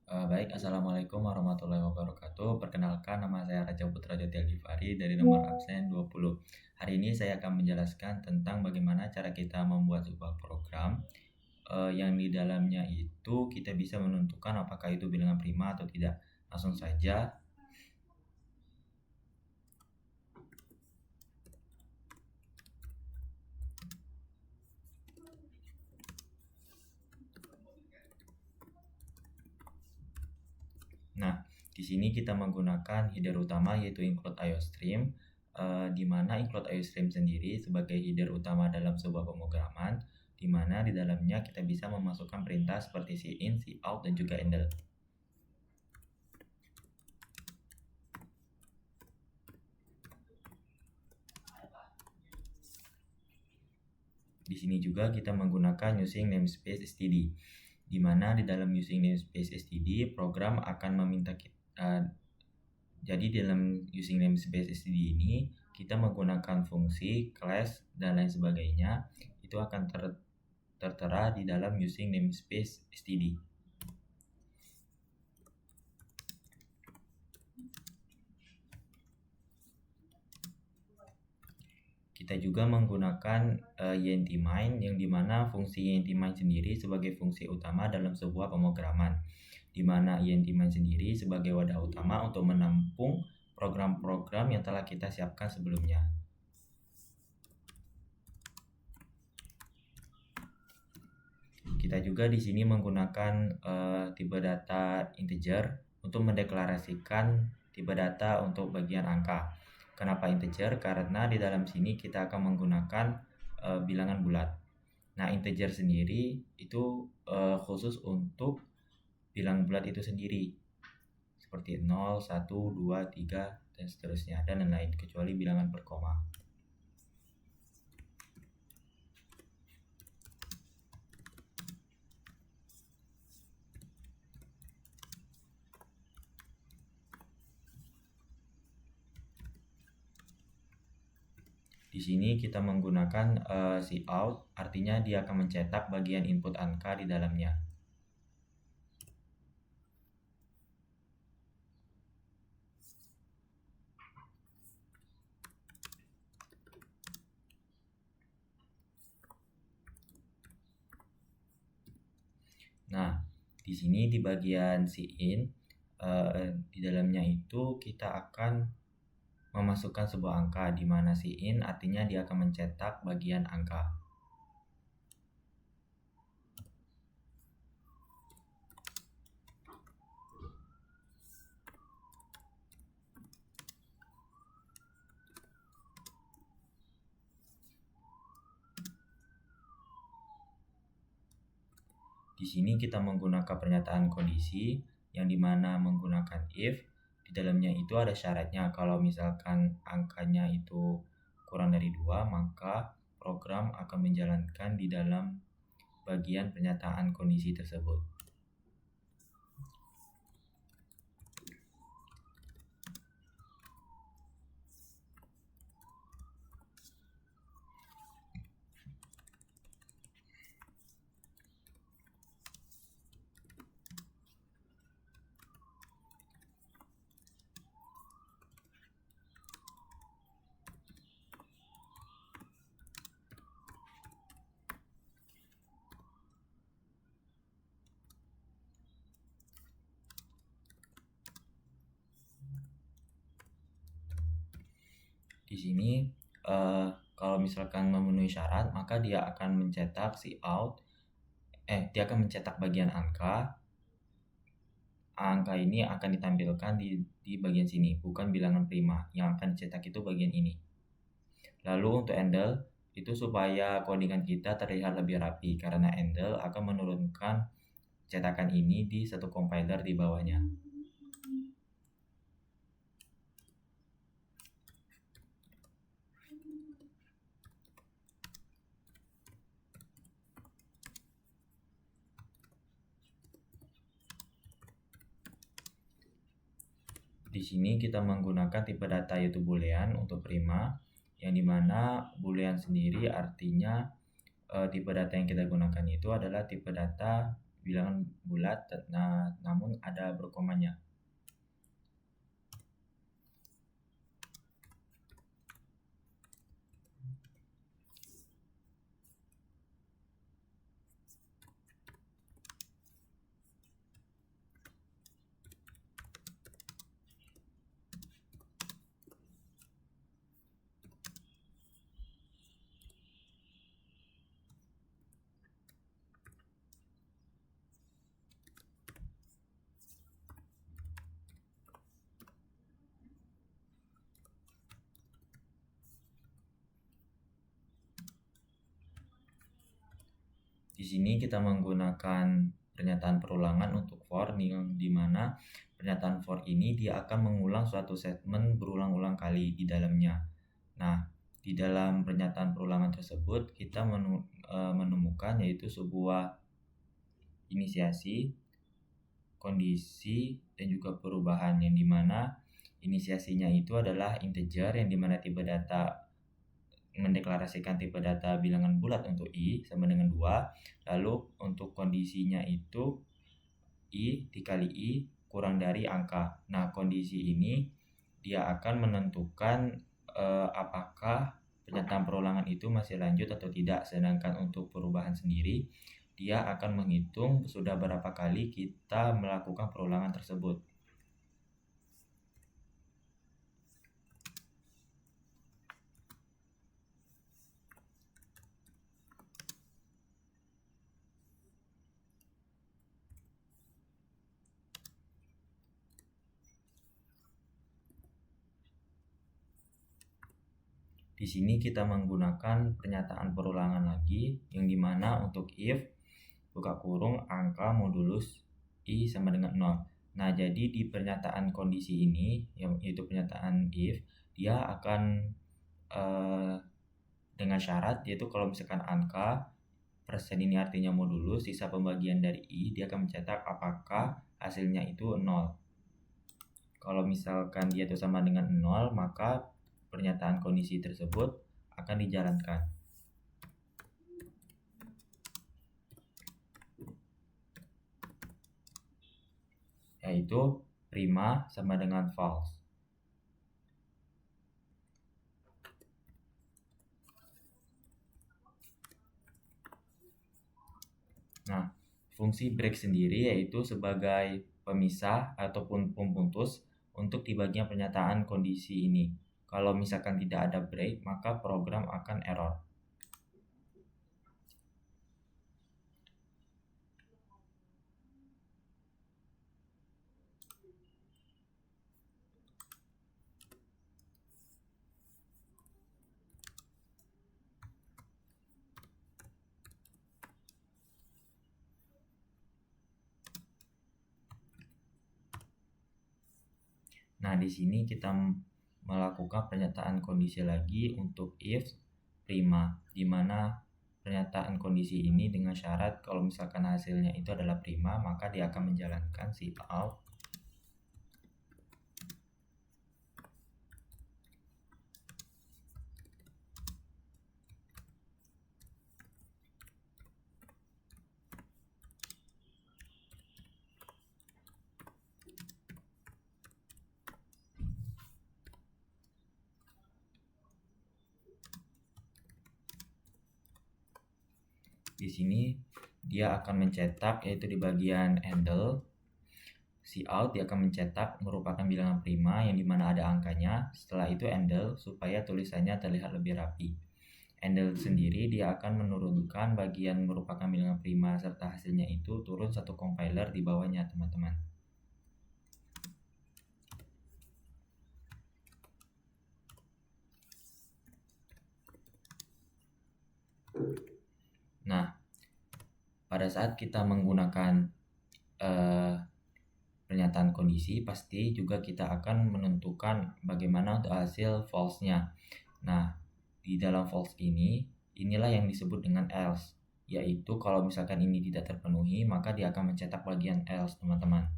Baik, Assalamualaikum warahmatullahi wabarakatuh. Perkenalkan, nama saya Raja Putra Jati Algifari dari nomor absen 20. Hari ini saya akan menjelaskan tentang bagaimana cara kita membuat sebuah program yang di dalamnya itu kita bisa menentukan apakah itu bilangan prima atau tidak. Langsung saja. Nah, di sini kita menggunakan header utama yaitu include IOStream, di mana include IOStream sendiri sebagai header utama dalam sebuah pemrograman, di mana di dalamnya kita bisa memasukkan perintah seperti cin, cout, dan juga endl. Di sini juga kita menggunakan using namespace std, di mana di dalam using namespace std program akan meminta kita jadi dalam using namespace std ini kita menggunakan fungsi, class, dan lain sebagainya. Itu akan tertera di dalam using namespace std. Kita juga menggunakan yntmine, yang dimana fungsi yntmine sendiri sebagai fungsi utama dalam sebuah pemrograman, di mana yntmine sendiri sebagai wadah utama untuk menampung program-program yang telah kita siapkan sebelumnya. Kita juga di sini menggunakan tipe data integer untuk mendeklarasikan tipe data untuk bagian angka. Kenapa integer? Karena di dalam sini kita akan menggunakan bilangan bulat. Nah, integer sendiri itu khusus untuk bilangan bulat itu sendiri, seperti 0, 1, 2, 3, dan seterusnya, dan lain-lain, kecuali bilangan berkoma. Di sini kita menggunakan cout, artinya dia akan mencetak bagian input angka di dalamnya. Nah, di sini di bagian cin, di dalamnya itu kita akan memasukkan sebuah angka, di mana cin artinya dia akan mencetak bagian angka. Di sini kita menggunakan pernyataan kondisi yang dimana menggunakan if. Di dalamnya itu ada syaratnya, kalau misalkan angkanya itu kurang dari 2, maka program akan menjalankan di dalam bagian pernyataan kondisi tersebut. Di sini kalau misalkan memenuhi syarat, maka dia akan mencetak dia akan mencetak bagian angka. Angka ini akan ditampilkan di bagian sini, bukan bilangan prima. Yang akan dicetak itu bagian ini. Lalu untuk endl itu supaya codingan kita terlihat lebih rapi, karena endl akan menurunkan cetakan ini di satu compiler di bawahnya. Di sini kita menggunakan tipe data yaitu boolean untuk prima, yang dimana boolean sendiri artinya tipe data yang kita gunakan itu adalah tipe data bilangan bulat, namun ada berkomanya. Di sini kita menggunakan pernyataan perulangan untuk for, yang dimana pernyataan for ini dia akan mengulang suatu statement berulang-ulang kali di dalamnya. Nah, di dalam pernyataan perulangan tersebut kita menemukan yaitu sebuah inisiasi, kondisi, dan juga perubahan, yang dimana inisiasinya itu adalah integer, yang dimana tipe data mendeklarasikan tipe data bilangan bulat untuk i sama dengan 2. Lalu untuk kondisinya itu i dikali i kurang dari angka. Nah, kondisi ini dia akan menentukan apakah pernyataan perulangan itu masih lanjut atau tidak. Sedangkan untuk perubahan sendiri dia akan menghitung sudah berapa kali kita melakukan perulangan tersebut. Di sini kita menggunakan pernyataan perulangan lagi, yang dimana untuk if buka kurung angka modulus i sama dengan 0. Nah, jadi di pernyataan kondisi ini, yaitu pernyataan if, dia akan dengan syarat, yaitu kalau misalkan angka persen ini artinya modulus, sisa pembagian dari i, dia akan mencetak apakah hasilnya itu 0. Kalau misalkan dia itu sama dengan 0, maka pernyataan kondisi tersebut akan dijalankan. Yaitu prima sama dengan false. Nah, fungsi break sendiri yaitu sebagai pemisah ataupun pemutus untuk di bagian pernyataan kondisi ini. Kalau misalkan tidak ada break, maka program akan error. Nah, di sini kita melakukan pernyataan kondisi lagi untuk if prima, di mana pernyataan kondisi ini dengan syarat kalau misalkan hasilnya itu adalah prima, maka dia akan menjalankan si out. Di sini dia akan mencetak, yaitu di bagian handle si out, dia akan mencetak merupakan bilangan prima yang dimana ada angkanya. Setelah itu handle supaya tulisannya terlihat lebih rapi. Handle sendiri dia akan menurunkan bagian merupakan bilangan prima serta hasilnya itu turun satu compiler di bawahnya, teman-teman. Nah, pada saat kita menggunakan pernyataan kondisi, pasti juga kita akan menentukan bagaimana untuk hasil false-nya. Nah, di dalam false ini, inilah yang disebut dengan else, yaitu kalau misalkan ini tidak terpenuhi, maka dia akan mencetak bagian else, teman-teman.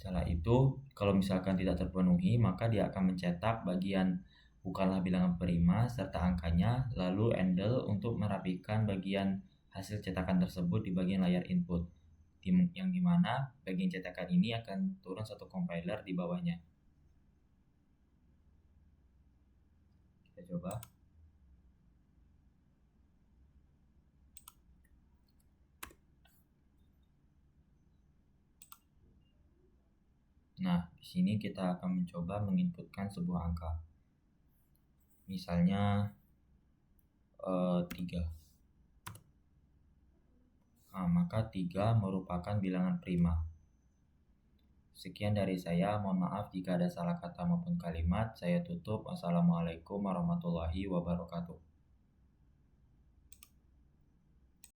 Setelah itu, kalau misalkan tidak terpenuhi, maka dia akan mencetak bagian bukanlah bilangan prima serta angkanya, lalu handle untuk merapikan bagian hasil cetakan tersebut di bagian layar input, yang dimana bagian cetakan ini akan turun satu compiler di bawahnya. Kita coba. Nah, di sini kita akan mencoba menginputkan sebuah angka. Misalnya 3. Nah, maka 3 merupakan bilangan prima. Sekian dari saya, mohon maaf jika ada salah kata maupun kalimat. Saya tutup. Wassalamualaikum warahmatullahi wabarakatuh.